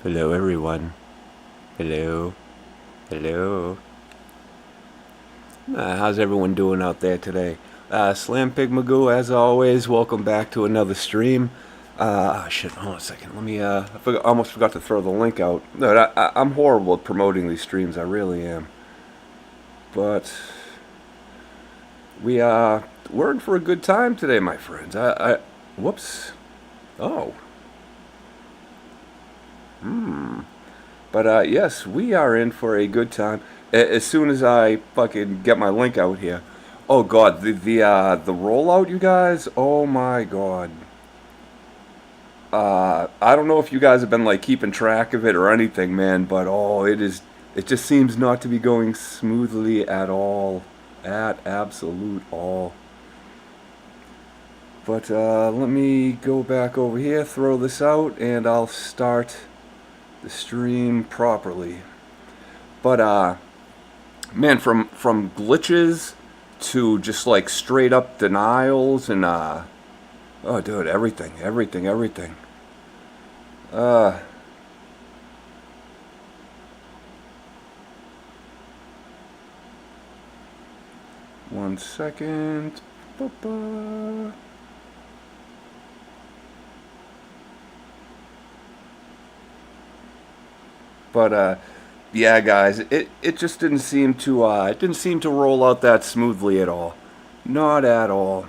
Hello, everyone. Hello. Hello. How's everyone doing out there today? Slam Pig Magoo, as always, welcome back to another stream. Shit, hold on a second. Let me, almost forgot to throw the link out. No, I'm horrible at promoting these streams, I really am. But, we're in for a good time today, my friends. Whoops. Oh. But yes, we are in for a good time. As soon as I fucking get my link out here. Oh god, the rollout, you guys. Oh my god. I don't know if you guys have been like keeping track of it or anything, man. But oh, it is. It just seems not to be going smoothly at all, at absolute all. But let me go back over here, throw this out, and I'll start the stream properly. But man, from glitches to just like straight up denials and oh dude, everything. Uh, One second. Ba-ba. But yeah, guys, it just didn't seem to roll out that smoothly at all. Not at all.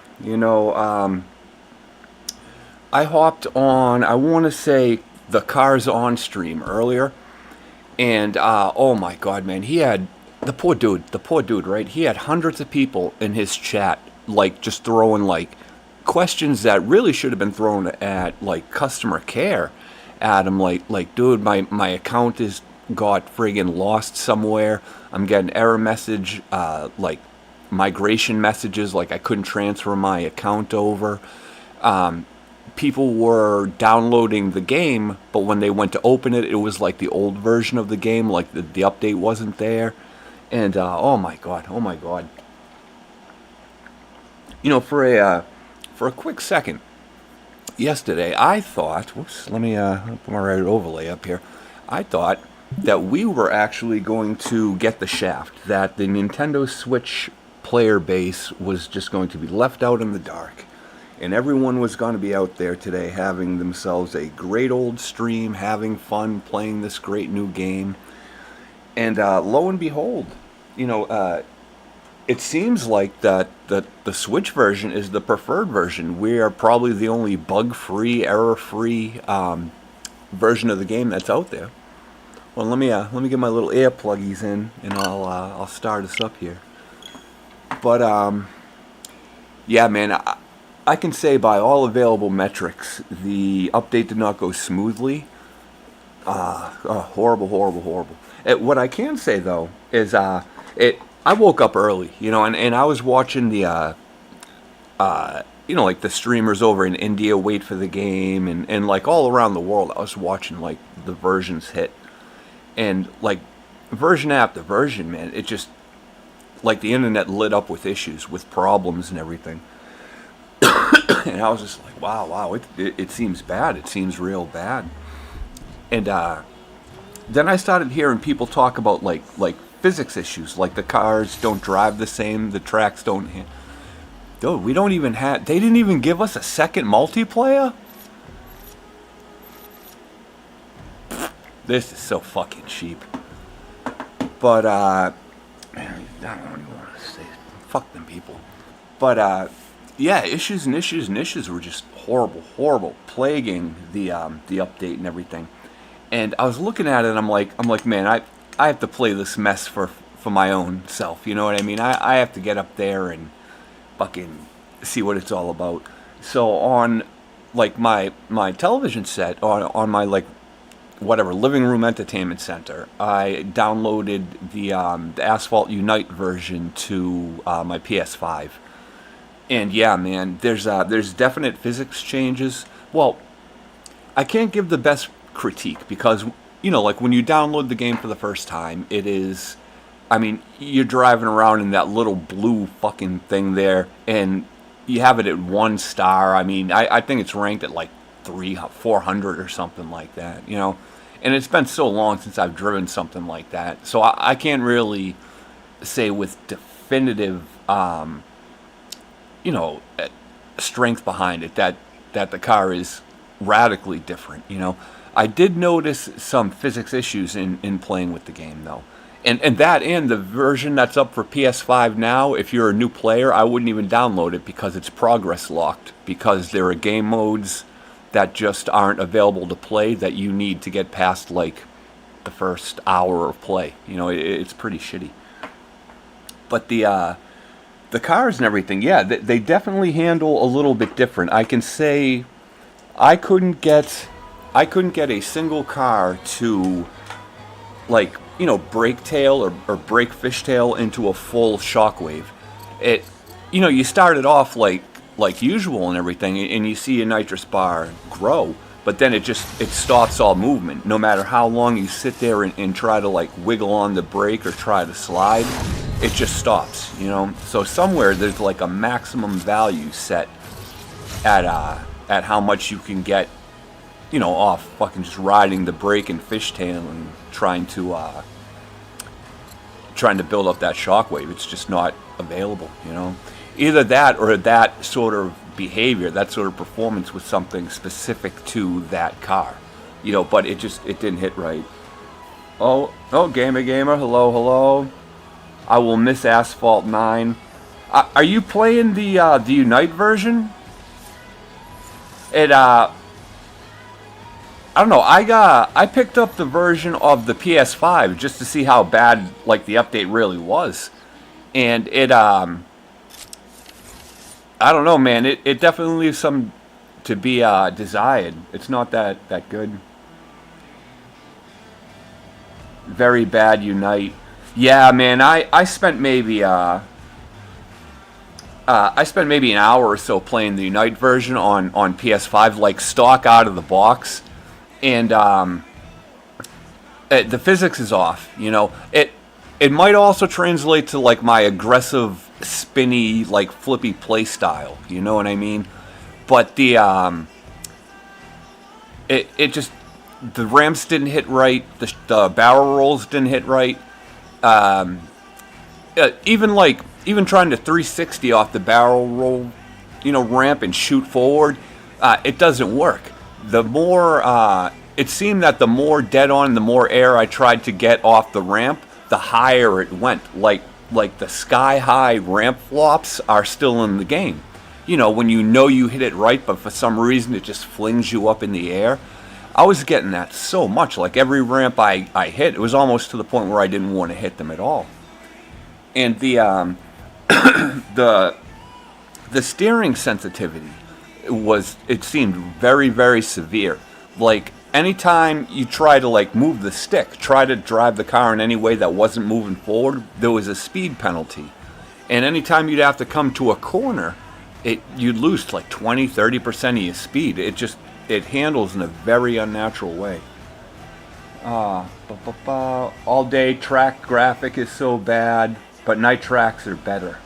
I hopped on, I want to say, the Cars On stream earlier, and oh my god, man, he had the poor dude, right? He had hundreds of people in his chat, like just throwing like questions that really should have been thrown at like customer care at him. Like, dude, my account is got friggin' lost somewhere. I'm getting error message, like migration messages, like I couldn't transfer my account over. People were downloading the game, but when they went to open it, it was like the old version of the game, like the update wasn't there. And oh my god, oh my god. For a quick second, yesterday I thought, whoops, let me put my right overlay up here. I thought that we were actually going to get the shaft, that the Nintendo Switch player base was just going to be left out in the dark. And everyone was going to be out there today having themselves a great old stream, having fun playing this great new game. And lo and behold, you know, it seems like that the Switch version is the preferred version. We are probably the only bug-free, error-free version of the game that's out there. Well, let me get my little ear pluggies in, and I'll start us up here. But yeah, man, I can say by all available metrics, the update did not go smoothly. Horrible, horrible, horrible. What I can say though is, it. I woke up early, and I was watching like the streamers over in India wait for the game, and like all around the world, I was watching like the versions hit, and like version after version, man, it just like the internet lit up with issues, with problems and everything. And I was just like, wow, it seems bad. It seems real bad. And then I started hearing people talk about like physics issues, like the cars don't drive the same, the tracks don't. Dude, we don't even have. They didn't even give us a second multiplayer. This is so fucking cheap. But I don't even want to say fuck them people. But yeah, issues and issues and issues were just horrible, horrible, plaguing the update and everything. And I was looking at it, and I'm like, man, I have to play this mess for my own self. You know what I mean? I have to get up there and fucking see what it's all about. So on like my television set, on my like whatever living room entertainment center, I downloaded the Asphalt Unite version to my PS5. And yeah, man, there's definite physics changes. Well, I can't give the best critique because like when you download the game for the first time, it is, I mean, you're driving around in that little blue fucking thing there, and you have it at 1 star. I mean, I think it's ranked at like 400 or something like that, And it's been so long since I've driven something like that, so I can't really say with definitive, you know, strength behind it that the car is radically different. You know, I did notice some physics issues in playing with the game though, and the version that's up for PS5 now. If you're a new player, I wouldn't even download it because it's progress locked, because there are game modes that just aren't available to play that you need to get past like the first hour of play. You know, it's pretty shitty. But the cars and everything, yeah, they definitely handle a little bit different. I can say I couldn't get a single car to, like, you know, brake tail or brake fishtail into a full shockwave. It, you know, you started off like usual and everything, and you see a nitrous bar grow, but then it stops all movement. No matter how long you sit there and try to like wiggle on the brake or try to slide, it just stops, you know. So somewhere there's like a maximum value set at how much you can get, you know, off fucking just riding the brake and fishtail and trying to build up that shockwave. It's just not available, you know. Either that or that sort of behavior, that sort of performance was something specific to that car, you know. But it didn't hit right. Oh, gamer, hello. I will miss Asphalt 9. Are you playing the Unite version? I don't know. I picked up the version of the PS5 just to see how bad like the update really was, and it I don't know, man. It definitely leaves some to be desired. It's not that good. Very bad Unite. Yeah, man. I spent maybe an hour or so playing the Unite version on PS5, like stock out of the box, and the physics is off. You know, it might also translate to like my aggressive, spinny, like flippy play style. You know what I mean? But the ramps didn't hit right. The barrel rolls didn't hit right. Even trying to 360 off the barrel roll, you know, ramp and shoot forward, it doesn't work. The more it seemed that the more dead on, the more air I tried to get off the ramp, the higher it went. Like the sky high ramp flops are still in the game. You know, when you know you hit it right, but for some reason it just flings you up in the air. I was getting that so much. Like every ramp I hit, it was almost to the point where I didn't want to hit them at all. And the the steering sensitivity it seemed very, very severe. Like anytime you try to like move the stick, try to drive the car in any way that wasn't moving forward, there was a speed penalty. And anytime you'd have to come to a corner, you'd lose like 20-30% of your speed. It handles in a very unnatural way. All day track graphic is so bad, but night tracks are better.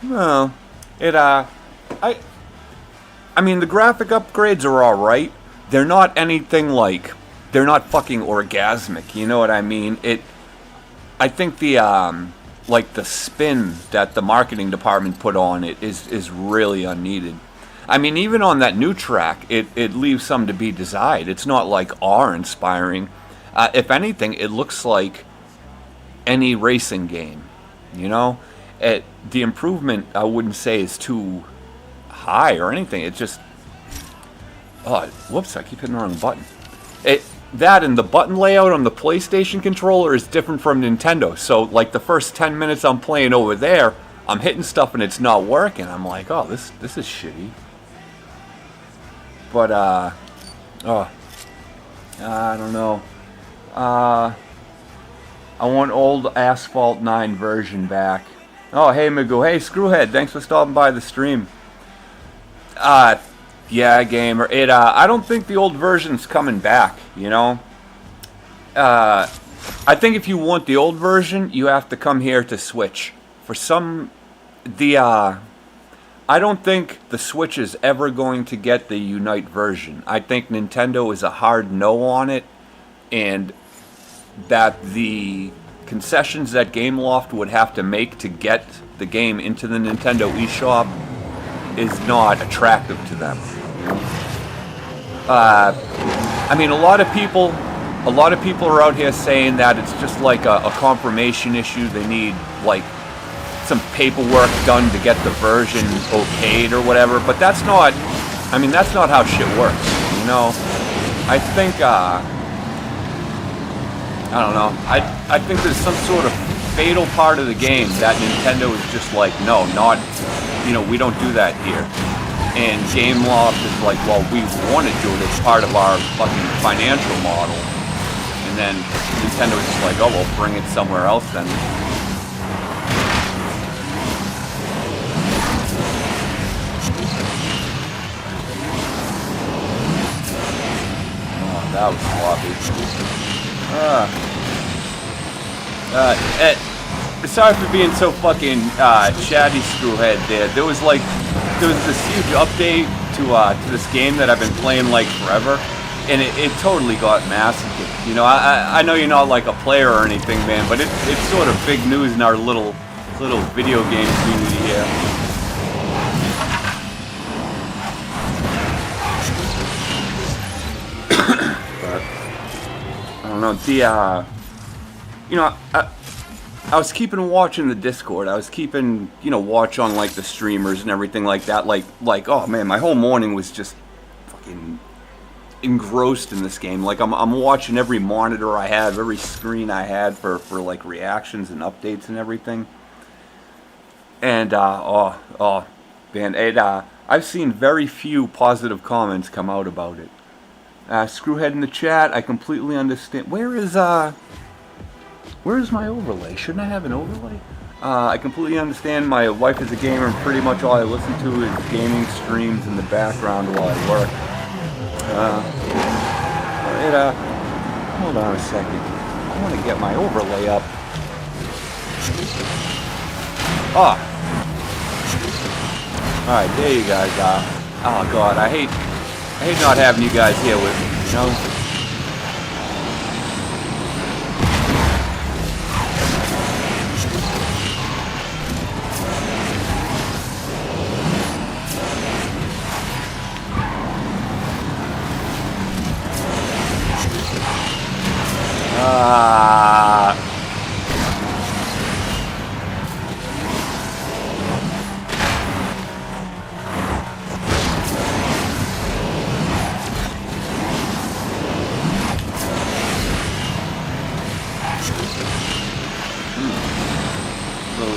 No, I mean, the graphic upgrades are alright. They're not anything like, they're not fucking orgasmic, you know what I mean? I think the spin that the marketing department put on it is really unneeded. I mean, even on that new track, it leaves some to be desired. It's not like awe-inspiring. If anything, it looks like any racing game, you know? The improvement, I wouldn't say, is too high or anything. It's just... Oh, whoops, I keep hitting the wrong button. That and the button layout on the PlayStation controller is different from Nintendo. So, like, the first 10 minutes I'm playing over there, I'm hitting stuff and it's not working. I'm like, oh, this is shitty. But, I don't know. I want old Asphalt 9 version back. Oh, hey, Magoo. Hey, Screwhead. Thanks for stopping by the stream. Yeah, gamer. I don't think the old version's coming back, you know? I think if you want the old version, you have to come here to Switch. I don't think the Switch is ever going to get the Unite version. I think Nintendo is a hard no on it. and that the concessions that Gameloft would have to make to get the game into the Nintendo eShop is not attractive to them. I mean, a lot of people are out here saying that it's just like a confirmation issue. They need like some paperwork done to get the version okayed or whatever. But that's not. I mean, that's not how shit works. You know, I think. I don't know. I think there's some sort of fatal part of the game that Nintendo is just like, no, not. You know, we don't do that here. And Gameloft is like, well, we want to do it as part of our fucking financial model. And then Nintendo's just like, oh, well, bring it somewhere else then. Oh, that was sloppy. Sorry for being so fucking chatty, Screwhead. There was this huge update to this game that I've been playing like forever, and it totally got massacred. You know, I know you're not like a player or anything, man, but it's sort of big news in our little video game community here. But I don't know. You know, I was keeping watch in the Discord. I was keeping, you know, watch on like the streamers and everything like that. Like, oh man, my whole morning was just fucking engrossed in this game. Like, I'm watching every monitor I have, every screen I had for like reactions and updates and everything. And oh man, I've seen very few positive comments come out about it. Screwhead in the chat, I completely understand. Where's my overlay? Shouldn't I have an overlay? I completely understand. My wife is a gamer, and pretty much all I listen to is gaming streams in the background while I work. Hold on a second. I want to get my overlay up. Ah. Alright, there you guys are. Oh god, I hate not having you guys here with me, you know?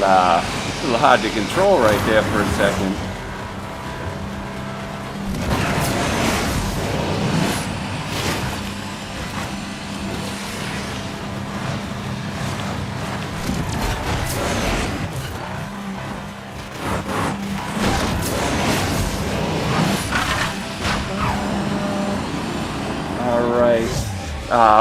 A little hard to control right there for a second.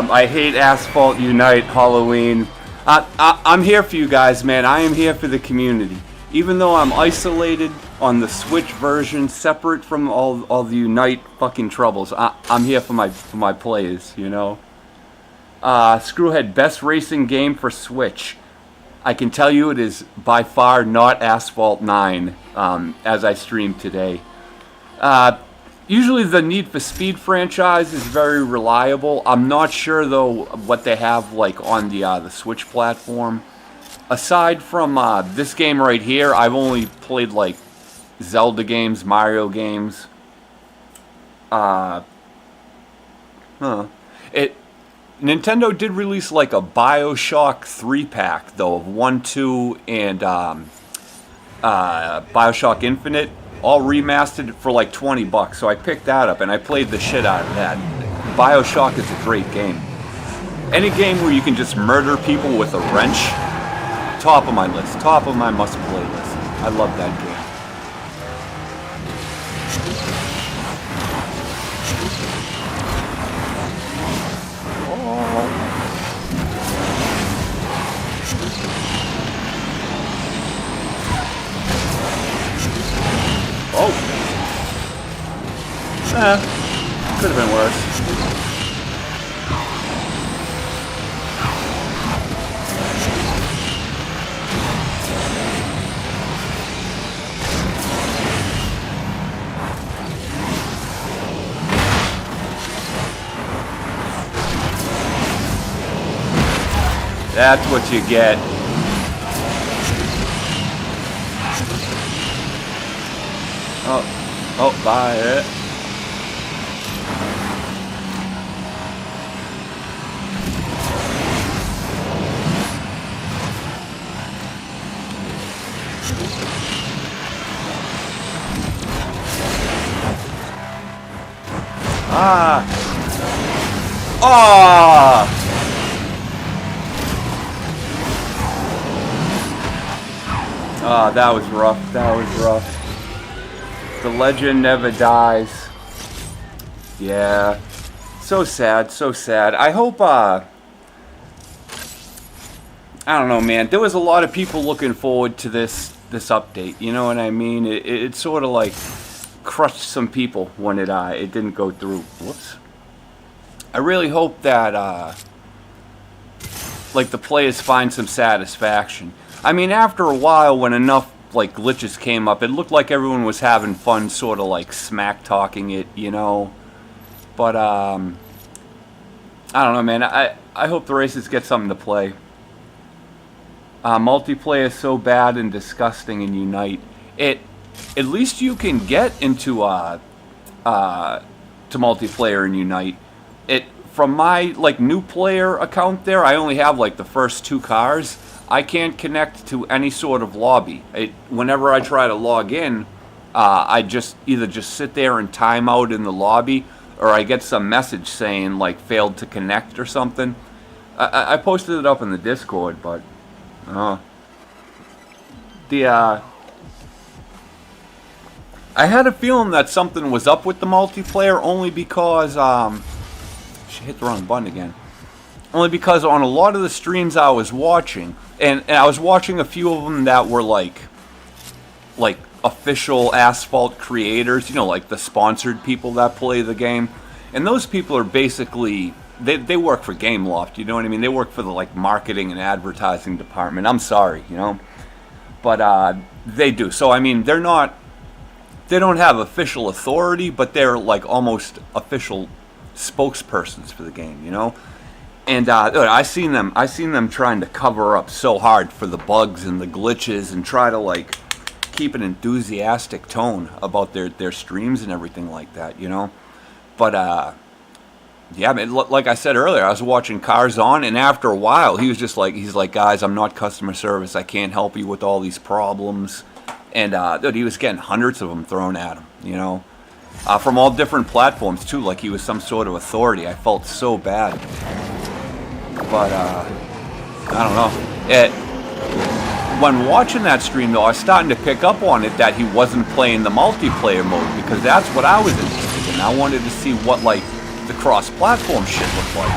I hate Asphalt Unite Halloween. I'm here for you guys, man. I am here for the community. Even though I'm isolated on the Switch version, separate from all the Unite fucking troubles, I'm here for my players, you know. Screwhead, best racing game for Switch. I can tell you it is by far not Asphalt 9, as I streamed today. Usually the Need for Speed franchise is very reliable. I'm not sure though what they have like on the Switch platform. Aside from this game right here, I've only played like Zelda games, Mario games. Nintendo did release like a BioShock 3-pack though of 1, 2, and BioShock Infinite. All remastered for like $20, so I picked that up and I played the shit out of that. BioShock is a great game. Any game where you can just murder people with a wrench, top of my list, top of my must-play list. I love that game. Could have been worse. That's what you get. Oh, bye it. Ah! Ah! Ah, that was rough. That was rough. The legend never dies. Yeah. So sad, so sad. I hope, I don't know, man. There was a lot of people looking forward to this update. You know what I mean? It sort of like crushed some people when it didn't go through. Whoops. I really hope that, like, the players find some satisfaction. I mean, after a while, when enough like glitches came up, it looked like everyone was having fun, sort of like smack talking it, you know. But I don't know, man. I hope the races get something to play. Multiplayer is so bad and disgusting in Unite. At least you can get into to multiplayer in Unite. From my like new player account there, I only have like the first 2 cars. I can't connect to any sort of lobby. Whenever I try to log in, I either just sit there and time out in the lobby, or I get some message saying like failed to connect or something. I posted it up in the Discord, but I had a feeling that something was up with the multiplayer, only because she hit the wrong button again. Only because on a lot of the streams I was watching, and I was watching a few of them that were like official Asphalt creators, you know, like the sponsored people that play the game. And those people are basically, they work for Gameloft, you know what I mean? They work for the like marketing and advertising department. I'm sorry, you know? But they do. So I mean, they don't have official authority, but they're like almost official spokespersons for the game, you know? And I seen them trying to cover up so hard for the bugs and the glitches, and try to like keep an enthusiastic tone about their streams and everything like that, you know. But yeah, man, like I said earlier, I was watching Cars On, and after a while, he's like, guys, I'm not customer service. I can't help you with all these problems. And dude, he was getting hundreds of them thrown at him, you know, from all different platforms too. Like he was some sort of authority. I felt so bad. But, I don't know. When watching that stream, though, I was starting to pick up on it that he wasn't playing the multiplayer mode, because that's what I was interested in. I wanted to see what, like, the cross-platform shit looked like.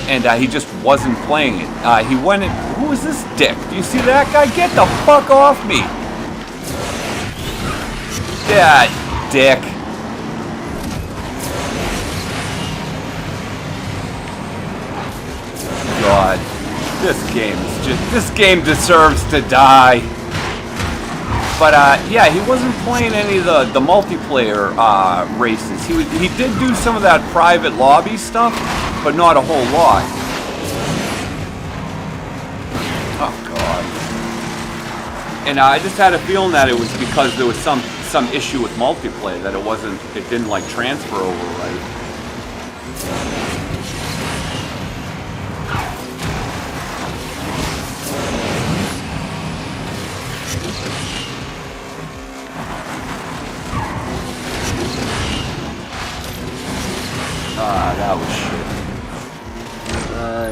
And he just wasn't playing it. He went in... Who is this dick? Do you see that guy? Get the fuck off me! Yeah, dick. God, this game deserves to die. But yeah, he wasn't playing any of the multiplayer races. He did do some of that private lobby stuff, but not a whole lot. Oh God. And I just had a feeling that it was because there was some issue with multiplayer, that it didn't like transfer over right. That was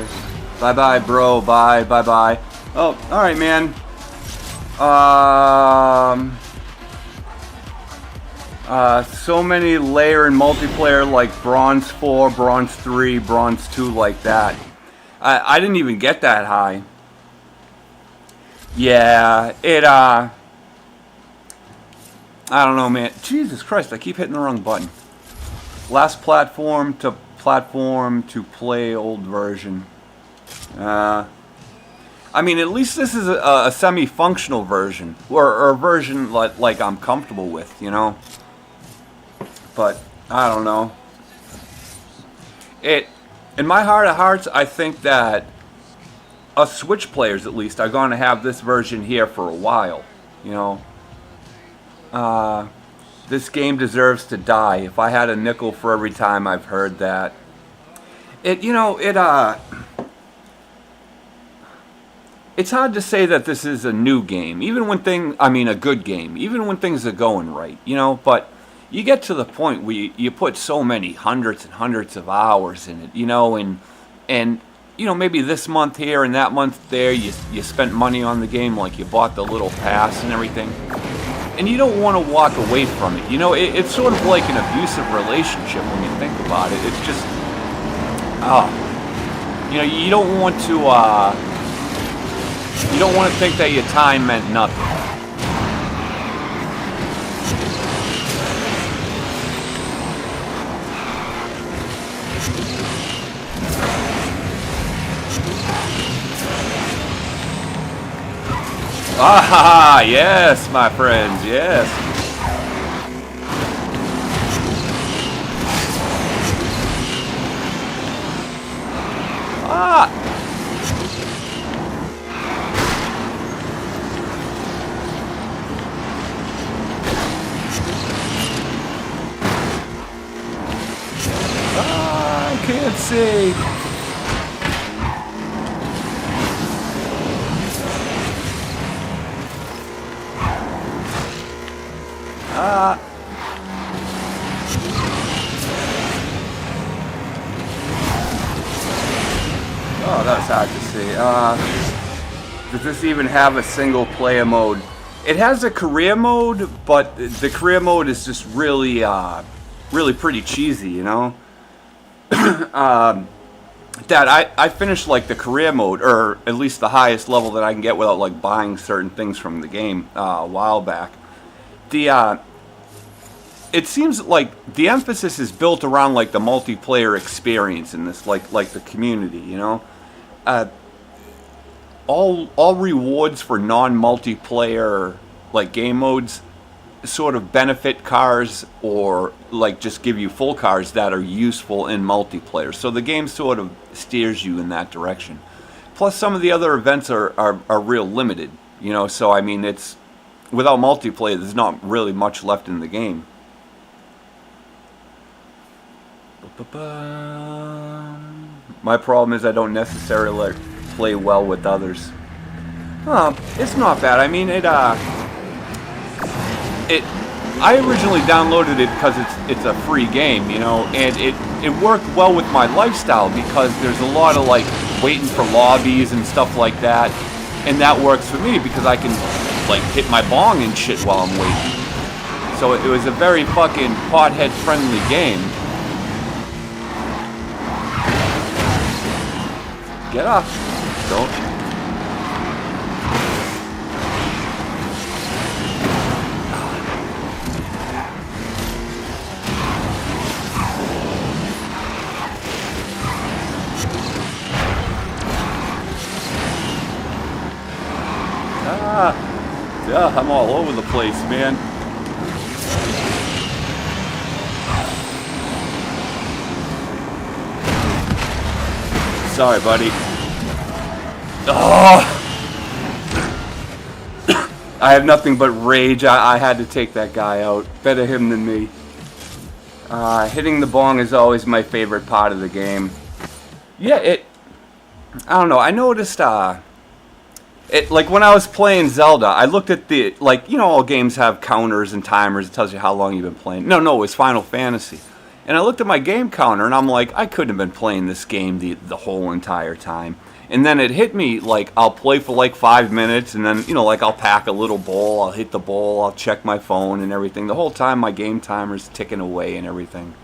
shit. Bye-bye, bro. Bye-bye. Oh, alright, man. So many layer and multiplayer like Bronze 4, Bronze 3, Bronze 2 like that. I didn't even get that high. Yeah, I don't know, man. Jesus Christ, I keep hitting the wrong button. Last platform to play old version. I mean, at least this is a semi-functional version, or a version like I'm comfortable with, you know. But I don't know. In my heart of hearts, I think that us Switch players at least are going to have this version here for a while. You know, this game deserves to die. If I had a nickel for every time I've heard that, it's hard to say that this is a new game, even when a good game, even when things are going right, you know, but you get to the point where you put so many hundreds and hundreds of hours in it, you know, and you know, maybe this month here and that month there, you spent money on the game, like you bought the little pass and everything, and you don't want to walk away from it, you know, it's sort of like an abusive relationship when you think about it. It's just, you know, you don't want to think that your time meant nothing. Ah, yes, my friends, yes. Ah! I can't see. Oh, that was hard to see. Does this even have a single player mode? It has a career mode, but the career mode is just really, really pretty cheesy, you know? That I finished like the career mode, or at least the highest level that I can get without like buying certain things from the game a while back. It seems like the emphasis is built around like the multiplayer experience in this, like the community, you know. All rewards for non-multiplayer like game modes sort of benefit cars, or like just give you full cars that are useful in multiplayer. So the game sort of steers you in that direction. Plus some of the other events are real limited, you know, so I mean, it's without multiplayer there's not really much left in the game. My problem is I don't necessarily play well with others. It's not bad. I mean, I originally downloaded it because it's a free game, you know, and it worked well with my lifestyle because there's a lot of like waiting for lobbies and stuff like that, and that works for me because I can like hit my bong and shit while I'm waiting. So it was a very fucking pothead friendly game. Get up. Don't. Yeah, I'm all over the place, man. Sorry, buddy. Oh! I have nothing but rage. I had to take that guy out. Better him than me. Hitting the bong is always my favorite part of the game. Yeah, I don't know. I noticed, like when I was playing Zelda, I looked at the, like, you know, all games have counters and timers. It tells you how long you've been playing. No, it was Final Fantasy. And I looked at my game counter and I'm like, I couldn't have been playing this game the whole entire time. And then it hit me, like, I'll play for like 5 minutes and then, you know, like I'll pack a little bowl, I'll hit the bowl, I'll check my phone and everything. The whole time my game timer's ticking away and everything.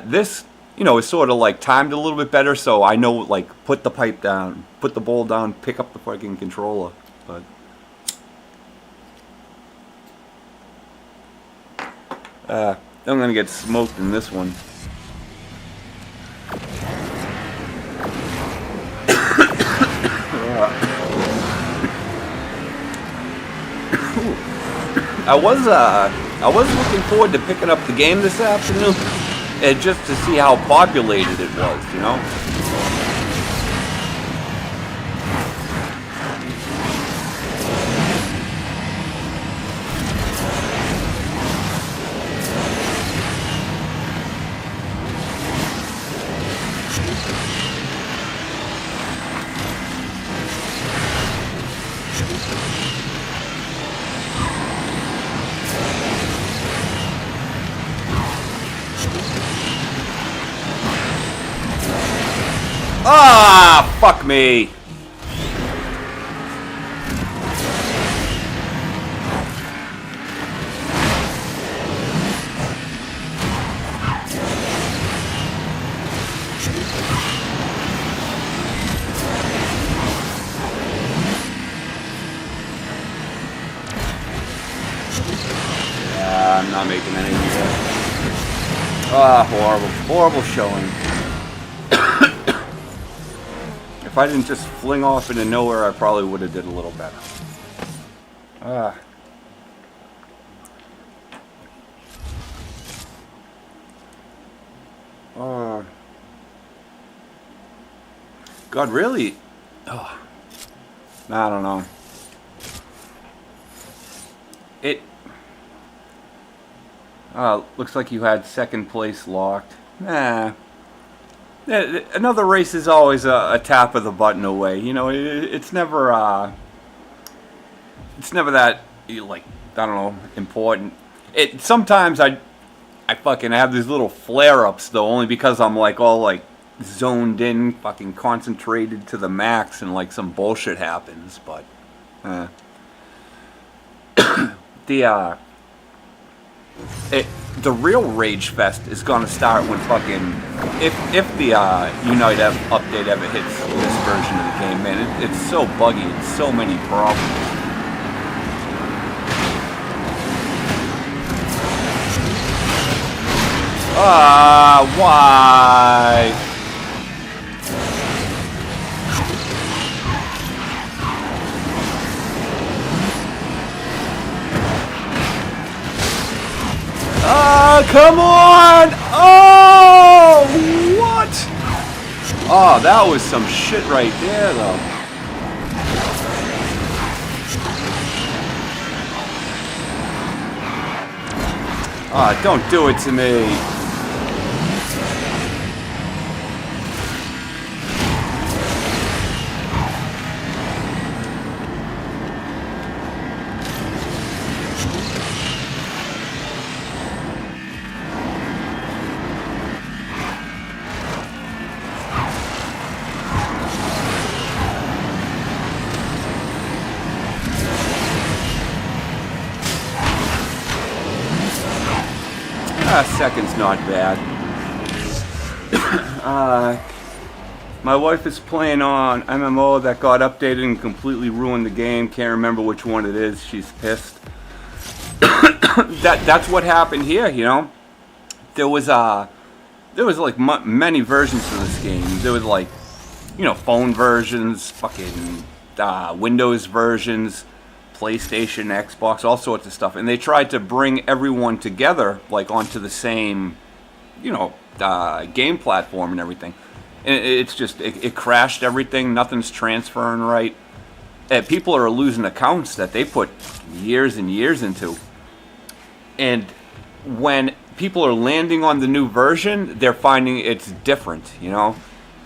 This, you know, is sort of like timed a little bit better, so I know, like, put the pipe down, put the bowl down, pick up the fucking controller. But I'm gonna get smoked in this one. I was looking forward to picking up the game this afternoon, and just to see how populated it was, you know. Ah, fuck me. I'm not making any of that. Ah, horrible. Horrible showing. If I didn't just fling off into nowhere, I probably would have did a little better. God, really? Oh, I don't know. It looks like you had second place locked. Nah. Another race is always a tap of the button away. You know, it's never that, like, I don't know, important. Sometimes I fucking have these little flare-ups though, only because I'm like all like zoned in, fucking concentrated to the max, and like some bullshit happens. But the real rage fest is gonna start when fucking if the Unite update ever hits this version of the game, man. It's so buggy and so many problems. Why? Come on! Oh, what? Oh, that was some shit right there, though. Don't do it to me. Second's not bad. My wife is playing on MMO that got updated and completely ruined the game. Can't remember which one it is. She's pissed. That's what happened here, you know. There was like many versions of this game. There was like, you know, phone versions, fucking Windows versions, PlayStation, Xbox, all sorts of stuff, and they tried to bring everyone together, like onto the same, you know, game platform and everything. And it's just it crashed everything. Nothing's transferring right. People are losing accounts that they put years and years into. And when people are landing on the new version, they're finding it's different, you know.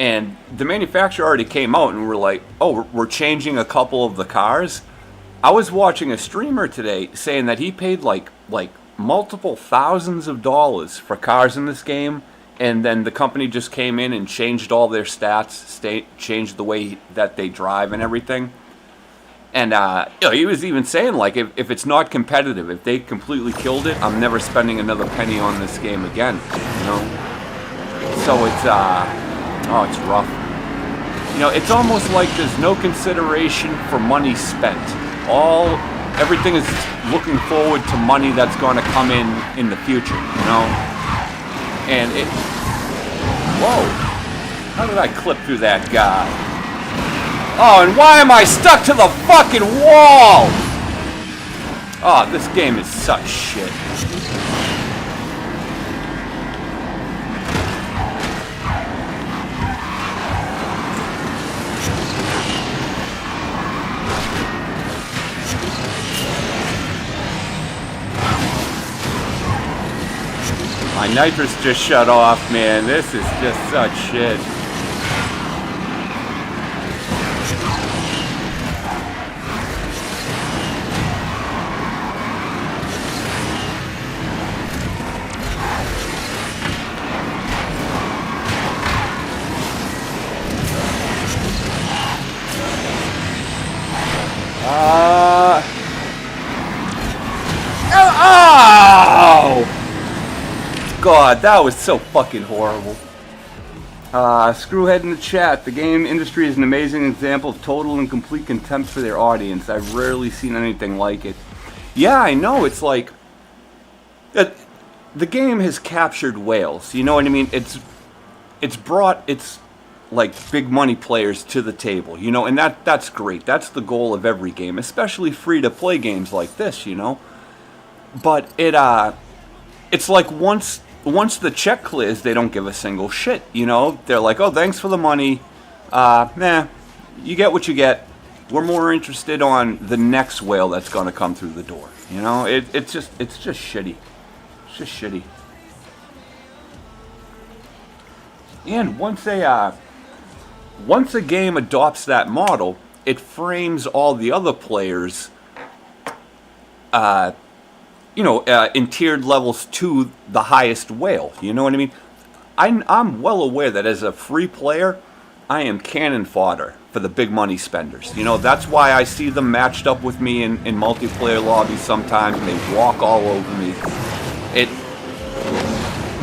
And the manufacturer already came out and were like, "Oh, we're changing a couple of the cars." I was watching a streamer today saying that he paid like multiple thousands of dollars for cars in this game, and then the company just came in and changed all their stats, changed the way that they drive and everything. And you know, he was even saying, like, if it's not competitive, if they completely killed it, I'm never spending another penny on this game again, you know? So it's it's rough. You know, it's almost like there's no consideration for money spent. Everything is looking forward to money that's going to come in the future, you know? And whoa, how did I clip through that guy? Oh, and why am I stuck to the fucking wall? Oh, this game is such shit. My nitrous just shut off, man. This is just such shit. God, that was so fucking horrible. Screwhead in the chat. The game industry is an amazing example of total and complete contempt for their audience. I've rarely seen anything like it. Yeah, I know. It's like the game has captured whales. You know what I mean? It's brought its like big money players to the table. You know, and that's great. That's the goal of every game, especially free to play games like this. You know, but it's like once the check clears, they don't give a single shit, you know? They're like, oh, thanks for the money. You get what you get. We're more interested on the next whale that's going to come through the door, you know? It's just shitty. It's just shitty. And once a game adopts that model, it frames all the other players in tiered levels to the highest whale. You know what I mean? I'm well aware that as a free player, I am cannon fodder for the big money spenders. You know, that's why I see them matched up with me in multiplayer lobbies sometimes, and they walk all over me.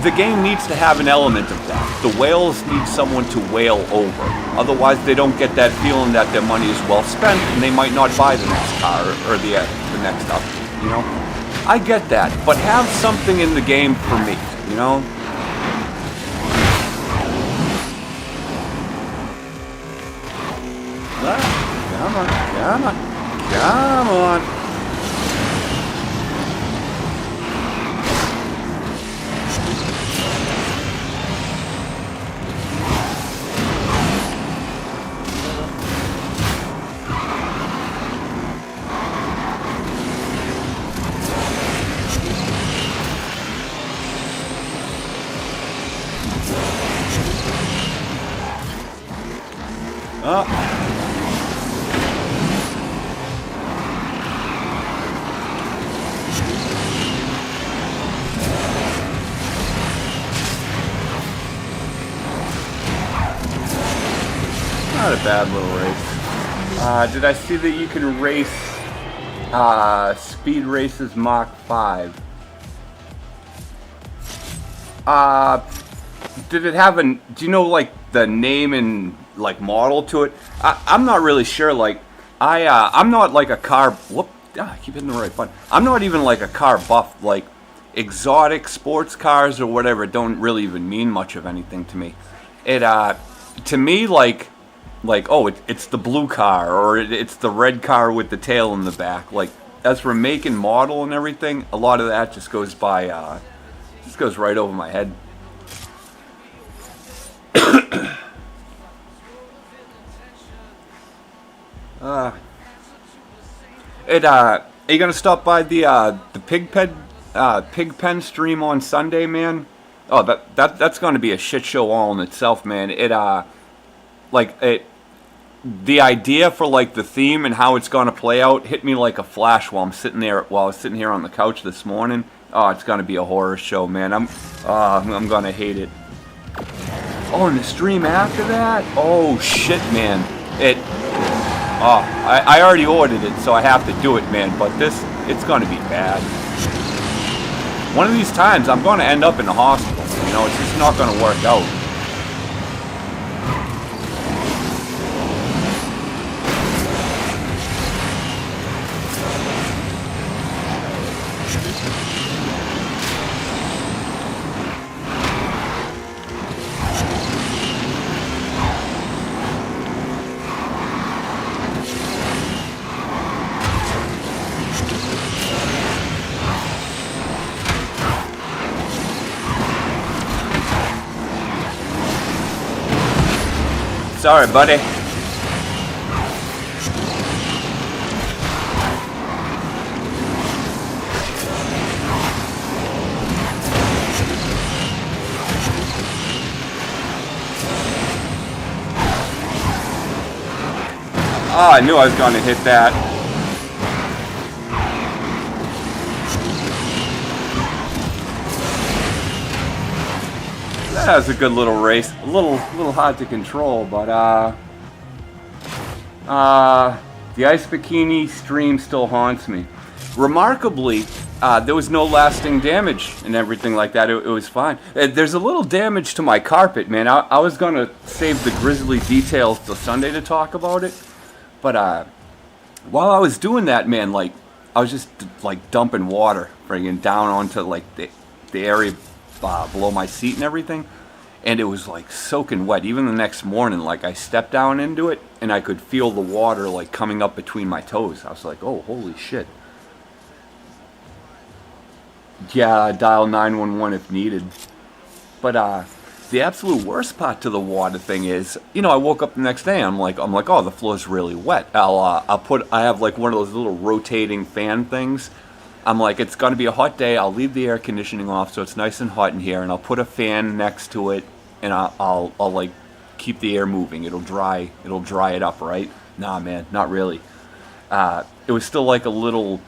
The game needs to have an element of that. The whales need someone to whale over. Otherwise, they don't get that feeling that their money is well spent, and they might not buy the next car or the next upgrade, you know? I get that, but have something in the game for me, you know? Come on, come on, come on. Not a bad little race. Did I see that you can race Speed Races Mach 5? Did it have do you know like the name and like model to it? I'm not really sure. Like I'm not like a car. I keep hitting the right button. I'm not even like a car buff. Like exotic sports cars or whatever don't really even mean much of anything to me. To me like oh, it's the blue car or it's the red car with the tail in the back. Like as for make and model and everything, a lot of that just goes by just goes right over my head. Are you gonna stop by the pig pen stream on Sunday, man? Oh, that's gonna be a shit show all in itself, man. The idea for like the theme and how it's gonna play out hit me like a flash while I was sitting here on the couch this morning. Oh, it's gonna be a horror show, man. I'm gonna hate it. Oh, and the stream after that? Oh shit, man. I already ordered it, so I have to do it, man. But it's gonna be bad. One of these times, I'm gonna end up in the hospital. You know, it's just not gonna work out. Sorry, buddy. Oh, I knew I was going to hit that. That was a good little race. A little hard to control, but the ice bikini stream still haunts me. remarkably, there was no lasting damage and everything like that. It was fine. There's a little damage to my carpet, man. I was going to save the grisly details till Sunday to talk about it. But while I was doing that, man, like, I was just, like, dumping water, bringing down onto, like, the area below my seat and everything. And it was, like, soaking wet. Even the next morning, like, I stepped down into it, and I could feel the water, like, coming up between my toes. I was like, oh, holy shit. Yeah, dial 911 if needed. But the absolute worst part to the water thing is, you know, I woke up the next day. I'm like, oh, the floor's really wet. I have like one of those little rotating fan things. I'm like, it's gonna be a hot day. I'll leave the air conditioning off so it's nice and hot in here, and I'll put a fan next to it, and I'll like keep the air moving. It'll dry it up, right? Nah, man, not really. It was still like a little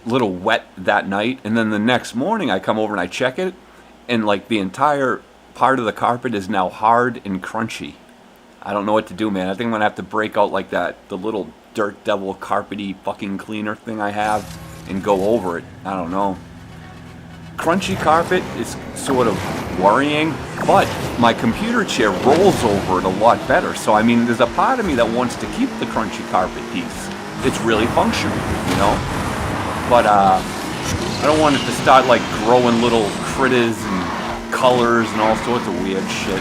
wet that night, and then the next morning I come over and I check it, and like the entire part of the carpet is now hard and crunchy. I don't know what to do, man. I think I'm gonna have to break out like the little Dirt Devil carpety fucking cleaner thing I have and go over it. I don't know. Crunchy carpet is sort of worrying, but my computer chair rolls over it a lot better. So I mean, there's a part of me that wants to keep the crunchy carpet piece. It's really functional, you know? But I don't want it to start like growing little critters and colors and all sorts of weird shit.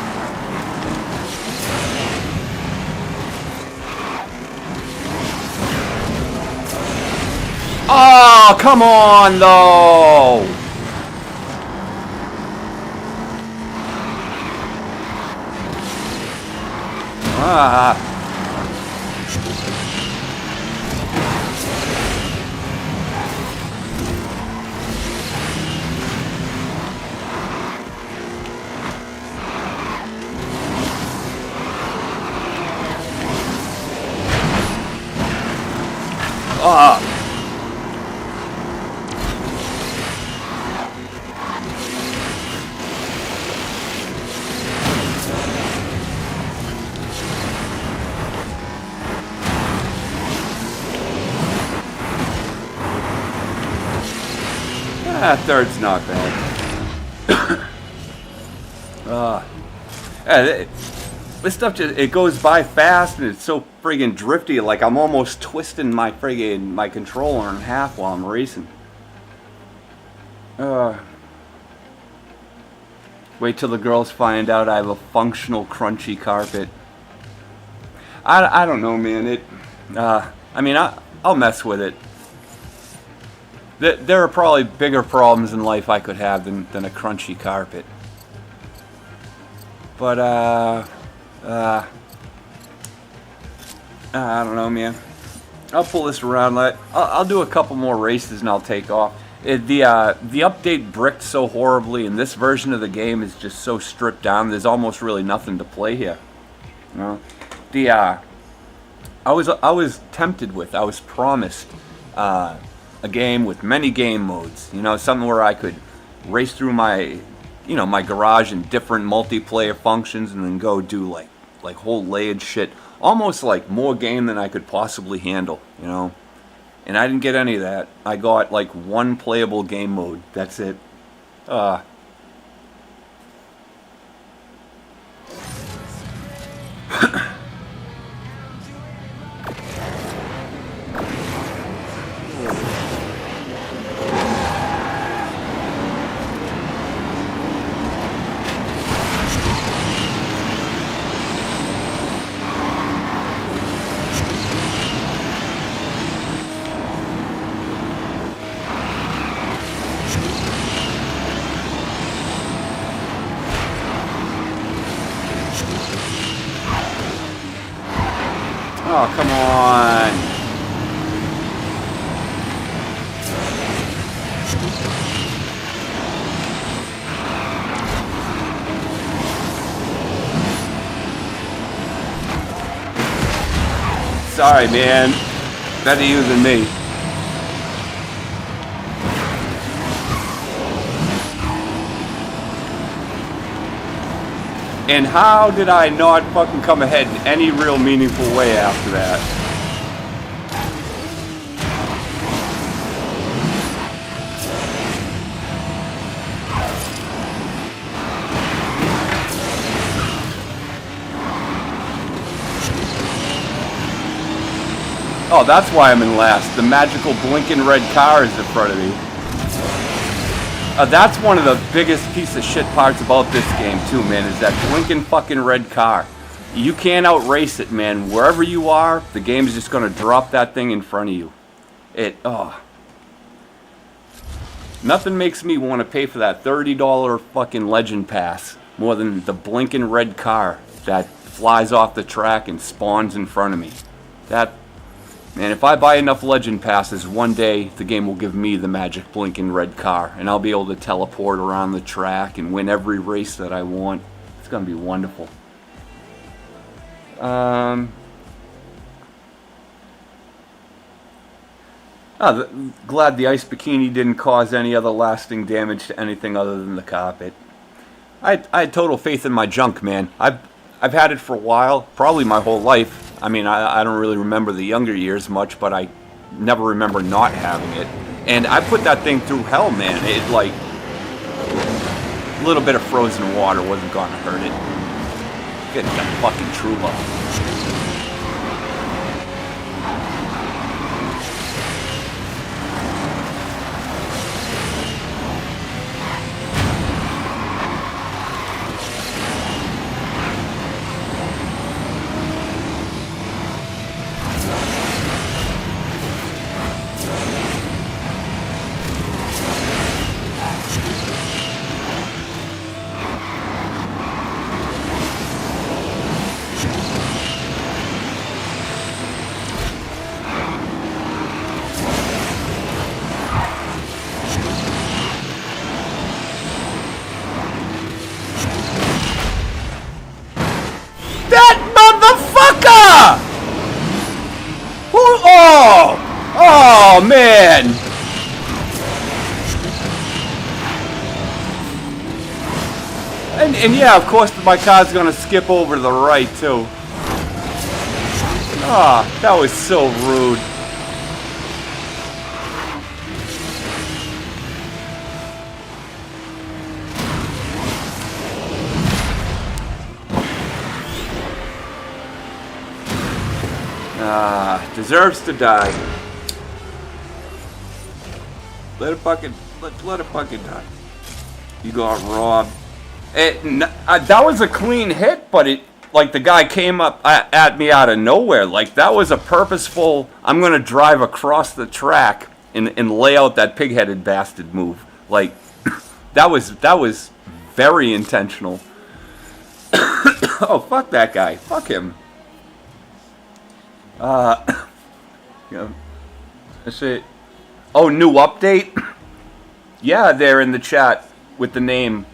Oh, come on though! Ah. Third's not bad. This stuff just, it goes by fast and it's so friggin' drifty, like I'm almost twisting my controller in half while I'm racing. Wait till the girls find out I have a functional crunchy carpet. I don't know, man. I mean, I'll mess with it. There are probably bigger problems in life I could have than a crunchy carpet. But, I don't know, man. I'll pull this around. I'll do a couple more races and I'll take off. The update bricked so horribly, and this version of the game is just so stripped down. There's almost really nothing to play here. You know? I was tempted with. I was promised a game with many game modes. You know, something where I could race through my garage in different multiplayer functions and then go do like whole layered shit. Almost like more game than I could possibly handle, you know. And I didn't get any of that. I got like one playable game mode. That's it. Oh, come on. Sorry, man. Better you than me. And how did I not fucking come ahead in any real meaningful way after that? Oh, that's why I'm in last. The magical blinking red car is in front of me. That's one of the biggest piece of shit parts about this game too, man, is that blinking fucking red car. You can't outrace it, man. Wherever you are, the game is just gonna drop that thing in front of you. Nothing makes me want to pay for that $30 fucking Legend Pass more than the blinking red car that flies off the track and spawns in front of me. Man, if I buy enough Legend Passes, one day the game will give me the magic blinking red car, and I'll be able to teleport around the track and win every race that I want. It's gonna be wonderful. Glad the ice bikini didn't cause any other lasting damage to anything other than the carpet. I had total faith in my junk, man. I've had it for a while, probably my whole life. I mean, I don't really remember the younger years much, but I never remember not having it. And I put that thing through hell, man. It, like, a little bit of frozen water wasn't gonna hurt it. Get that fucking true love. Oh, man! And yeah, of course my car's gonna skip over to the right, too. Ah, that was so rude. Deserves to die. Let it fucking die. You got robbed. That was a clean hit, but like the guy came up at me out of nowhere. Like that was a purposeful. I'm gonna drive across the track and lay out that pig-headed bastard move. Like that was very intentional. Oh, fuck that guy. Fuck him. Yeah. That's it. Oh, new update? Yeah, they're in the chat with the name.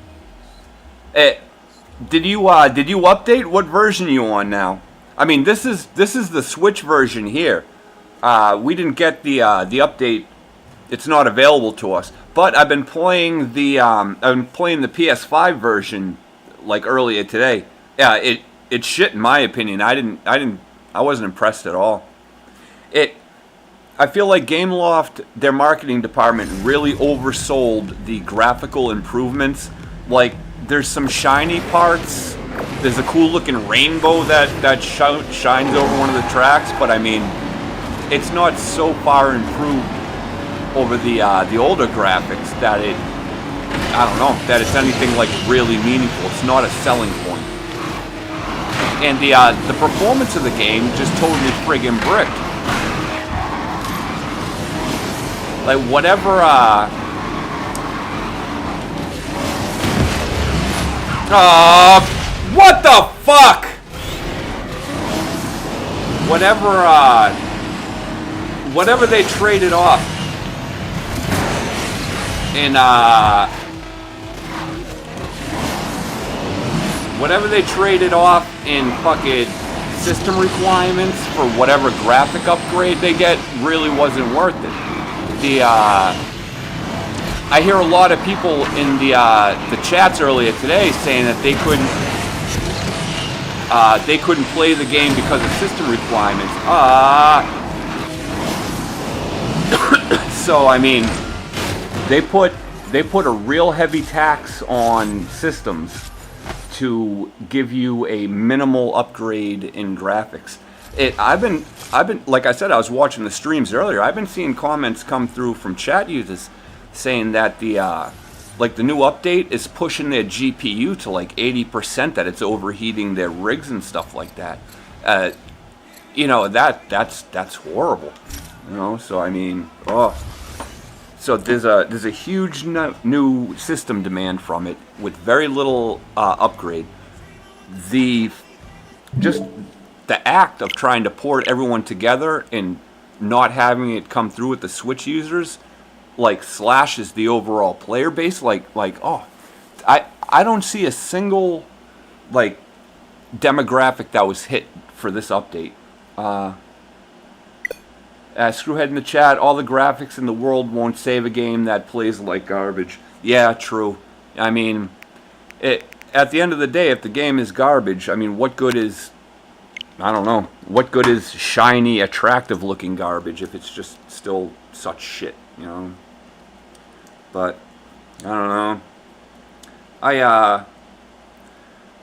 Did you update? What version are you on now? I mean, this is the Switch version here. We didn't get the update. It's not available to us. But I've been playing the PS5 version like earlier today. Yeah, it's shit in my opinion. I wasn't impressed at all. I feel like Gameloft, their marketing department, really oversold the graphical improvements. Like, there's some shiny parts. There's a cool looking rainbow that shines over one of the tracks, but I mean, it's not so far improved over the older graphics that that it's anything like really meaningful. It's not a selling point. And the performance of the game just totally friggin' bricked. Like whatever what the fuck? Whatever they traded off in fucking system requirements for whatever graphic upgrade they get really wasn't worth it. I hear a lot of people in the chats earlier today saying that they couldn't play the game because of system requirements. So I mean, they put a real heavy tax on systems to give you a minimal upgrade in graphics. I've been, like I said, I was watching the streams earlier. I've been seeing comments come through from chat users saying that like the new update is pushing their GPU to like 80%, that it's overheating their rigs and stuff like that. You know, that's horrible. You know, so I mean, so there's a huge new system demand from it with very little upgrade. The just the act of trying to port everyone together and not having it come through with the Switch users, like, slashes the overall player base. I don't see a single like demographic that was hit for this update. Screwhead in the chat, all the graphics in the world won't save a game that plays like garbage. Yeah, true. I mean, at the end of the day, if the game is garbage, I mean, what good is, I don't know, what good is shiny, attractive looking garbage if it's just still such shit, you know? But, I don't know.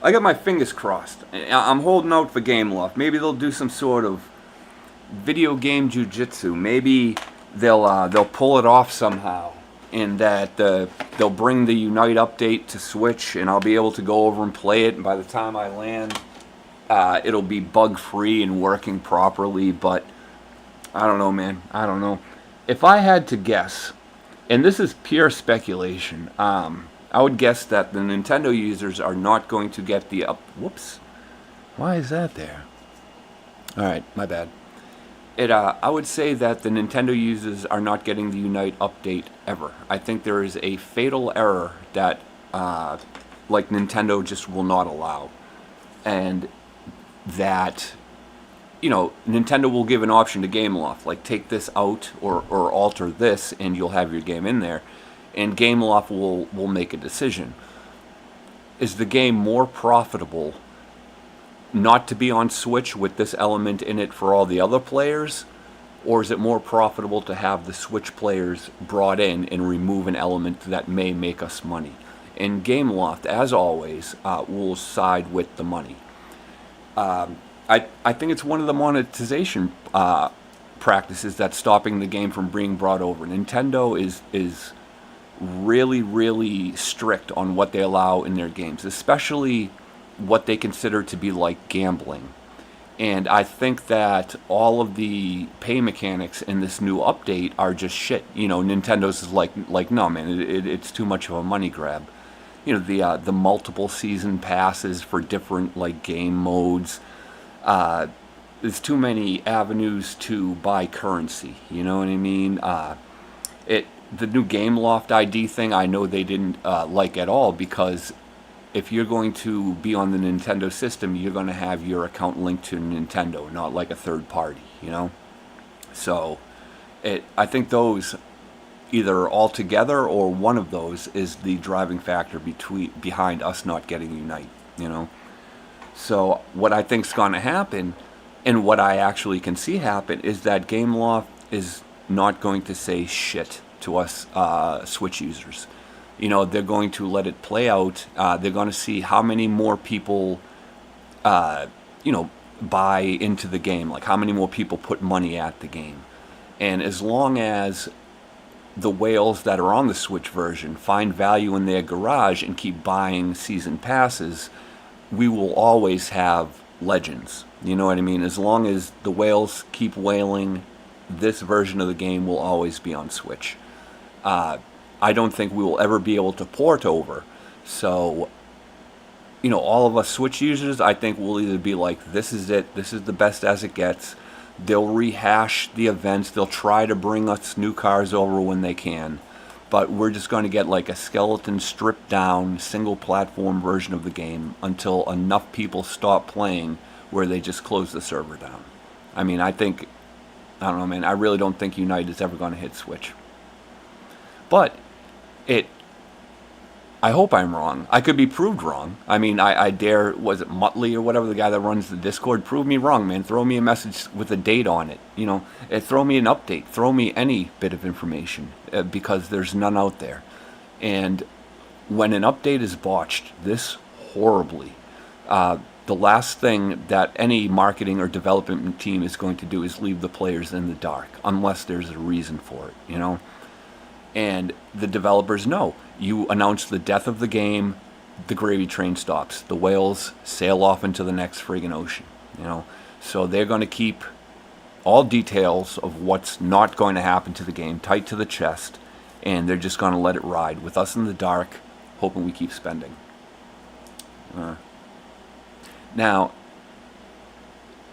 I got my fingers crossed. I'm holding out for Gameloft. Maybe they'll do some sort of video game jujitsu. Maybe they'll pull it off somehow, and that they'll bring the Unite update to Switch, and I'll be able to go over and play it. And by the time I land, it'll be bug free and working properly. But I don't know, man. I don't know. If I had to guess, and this is pure speculation, I would guess that the Nintendo users are not going to get the Whoops. Why is that there? All right, my bad. I would say that the Nintendo users are not getting the Unite update ever. I think there is a fatal error that, like, Nintendo just will not allow. And that, you know, Nintendo will give an option to Gameloft, like, take this out or alter this, and you'll have your game in there. And Gameloft will make a decision. Is the game more profitable not to be on Switch with this element in it for all the other players, or is it more profitable to have the Switch players brought in and remove an element that may make us money? And Gameloft, as always, will side with the money. I think it's one of the monetization practices that's stopping the game from being brought over. Nintendo is really, really strict on what they allow in their games, especially what they consider to be like gambling. And I think that all of the pay mechanics in this new update are just shit. You know, Nintendo's is like no, man, it's too much of a money grab. You know, the multiple season passes for different, like, game modes. There's too many avenues to buy currency. You know what I mean? The new Gameloft ID thing, I know they didn't like at all, because if you're going to be on the Nintendo system, you're going to have your account linked to Nintendo, not like a third party, you know? So, I think those, either all together or one of those, is the driving factor behind us not getting Unite, you know? So, what I think's going to happen, and what I actually can see happen, is that Gameloft is not going to say shit to us Switch users. You know, they're going to let it play out. They're going to see how many more people, you know, buy into the game. Like, how many more people put money at the game. And as long as the whales that are on the Switch version find value in their garage and keep buying season passes, we will always have Legends. You know what I mean? As long as the whales keep whaling, this version of the game will always be on Switch. I don't think we will ever be able to port over. So, you know, all of us Switch users, I think, will either be like, this is it, this is the best as it gets. They'll rehash the events. They'll try to bring us new cars over when they can. But we're just going to get like a skeleton stripped down, single platform version of the game until enough people stop playing where they just close the server down. I mean, I don't know, man. I really don't think Unite is ever going to hit Switch. But I hope I'm wrong. I could be proved wrong. I mean, I dare, was it Muttley or whatever, the guy that runs the Discord? Prove me wrong, man. Throw me a message with a date on it. You know, throw me an update. Throw me any bit of information, because there's none out there. And when an update is botched this horribly, the last thing that any marketing or development team is going to do is leave the players in the dark, unless there's a reason for it. And the developers know. You announce the death of the game, the gravy train stops. The whales sail off into the next friggin' ocean. So they're going to keep all details of what's not going to happen to the game tight to the chest, and they're just going to let it ride with us in the dark, hoping we keep spending. Now,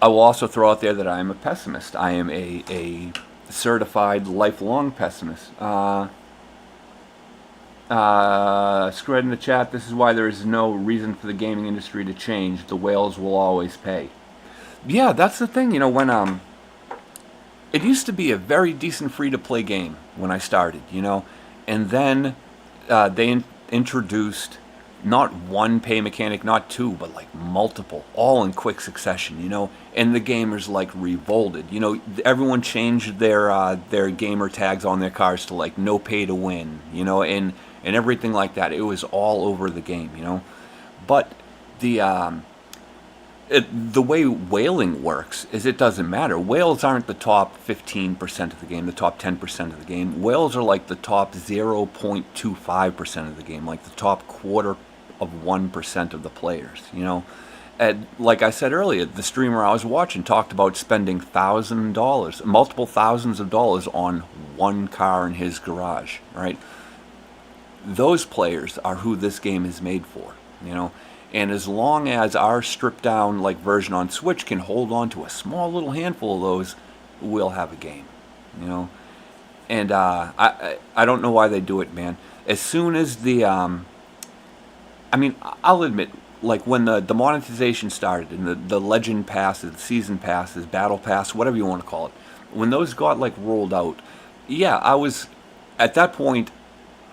I will also throw out there that I am a pessimist. I am a certified lifelong pessimist. Scred in the chat, this is why there is no reason for the gaming industry to change. The whales will always pay. Yeah, that's the thing, when it used to be a very decent free-to-play game when I started, and then they introduced not one pay mechanic, not two, but like multiple, all in quick succession, and the gamers like revolted. Everyone changed their gamer tags on their cars to like no pay to win, and everything like that. It was all over the game, But the way whaling works is it doesn't matter. Whales aren't the top 15% of the game, the top 10% of the game. Whales are like the top 0.25% of the game, like the top quarter of 1% of the players, And like I said earlier, the streamer I was watching talked about spending $1,000, multiple thousands of dollars on one car in his garage, right? Those players are who this game is made for, And as long as our stripped down like version on Switch can hold on to a small little handful of those, we'll have a game, And I don't know why they do it, man. As soon as I'll admit, like when the monetization started and the legend passes, season passes, battle pass, whatever you want to call it, when those got like rolled out, yeah, I was at that point.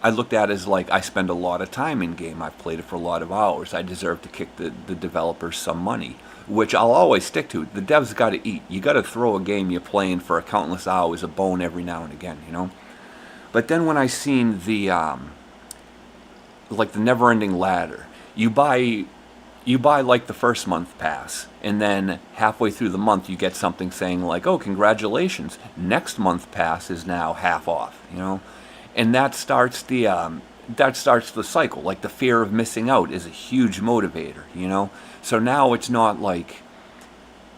I looked at it as like I spend a lot of time in game. I've played it for a lot of hours. I deserve to kick the developers some money, which I'll always stick to. The devs got to eat. You got to throw a game you're playing for countless hours a bone every now and again, But then when I seen the like the never-ending ladder, you buy like the first month pass, and then halfway through the month you get something saying like, "Oh, congratulations! Next month pass is now half off," And that starts the cycle. Like the fear of missing out is a huge motivator, So now it's not like,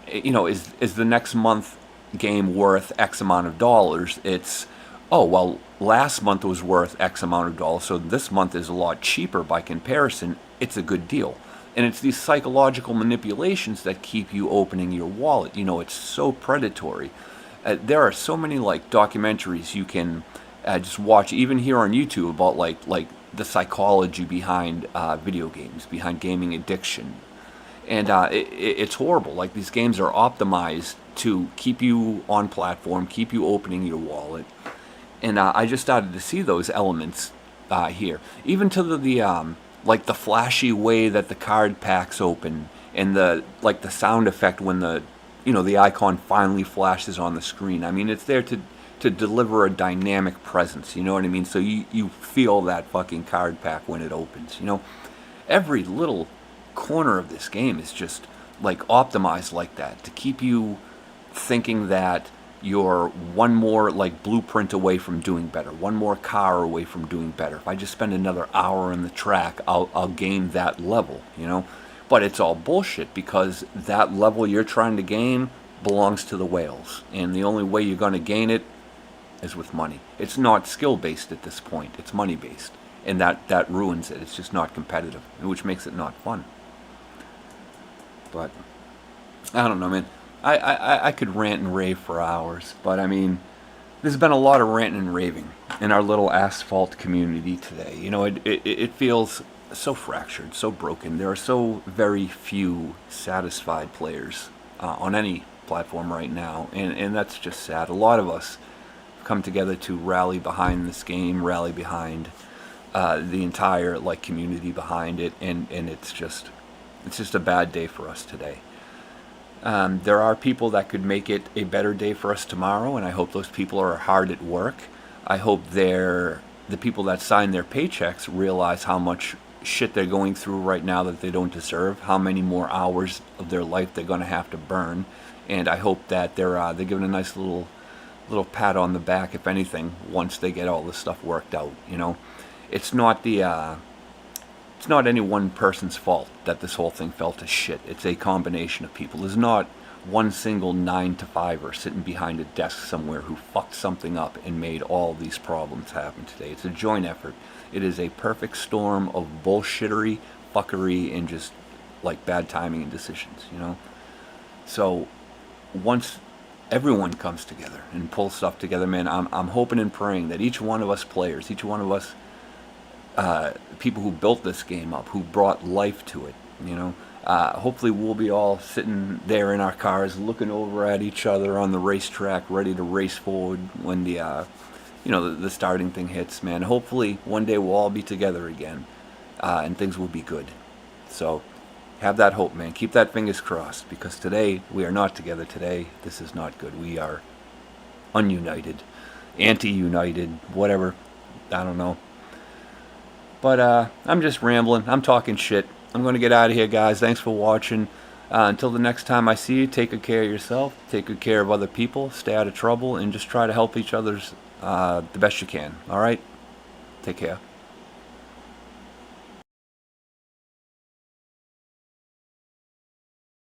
is the next month game worth X amount of dollars? It's, oh, well, last month was worth X amount of dollars, so this month is a lot cheaper by comparison. It's a good deal. And it's these psychological manipulations that keep you opening your wallet. It's so predatory. There are so many like documentaries you can just watch, even here on YouTube, about like the psychology behind video games, behind gaming addiction, and it's horrible. Like these games are optimized to keep you on platform, keep you opening your wallet, and I just started to see those elements here, even to the like the flashy way that the card packs open, and the sound effect when the icon finally flashes on the screen. I mean, it's there to deliver a dynamic presence, you know what I mean? So you feel that fucking card pack when it opens, Every little corner of this game is just like optimized like that to keep you thinking that you're one more like blueprint away from doing better, one more car away from doing better. If I just spend another hour in the track, I'll gain that level, But it's all bullshit, because that level you're trying to gain belongs to the whales, and the only way you're going to gain it is with money. It's not skill-based at this point. It's money-based. And that ruins it. It's just not competitive, which makes it not fun. But I don't know, man. I could rant and rave for hours, but I mean, there's been a lot of ranting and raving in our little Asphalt community today. It feels so fractured, so broken. There are so very few satisfied players on any platform right now, and that's just sad. A lot of us come together to rally behind this game, rally behind the entire like community behind it, and it's just a bad day for us today. There are people that could make it a better day for us tomorrow, and I hope those people are hard at work. I hope the people that sign their paychecks realize how much shit they're going through right now that they don't deserve, how many more hours of their life they're going to have to burn. And I hope that they're given a nice little pat on the back, if anything, once they get all this stuff worked out. You know, it's not it's not any one person's fault that this whole thing fell to shit. It's a combination of people. There's not one single 9-to-5er sitting behind a desk somewhere who fucked something up and made all these problems happen today. It's a joint effort. It is a perfect storm of bullshittery, fuckery, and just like bad timing and decisions, you know? So once everyone comes together and pulls stuff together, man, I'm hoping and praying that each one of us players, each one of us people who built this game up, who brought life to it, you know, hopefully we'll be all sitting there in our cars looking over at each other on the racetrack, ready to race forward when the starting thing hits, man. Hopefully one day we'll all be together again, and things will be good. So have that hope, man. Keep that fingers crossed, because today we are not together. Today this is not good. We are ununited, anti-united, whatever. I don't know. But I'm just rambling. I'm talking shit. I'm going to get out of here, guys. Thanks for watching. Until the next time I see you, take good care of yourself. Take good care of other people. Stay out of trouble. And just try to help each other's the best you can. All right? Take care.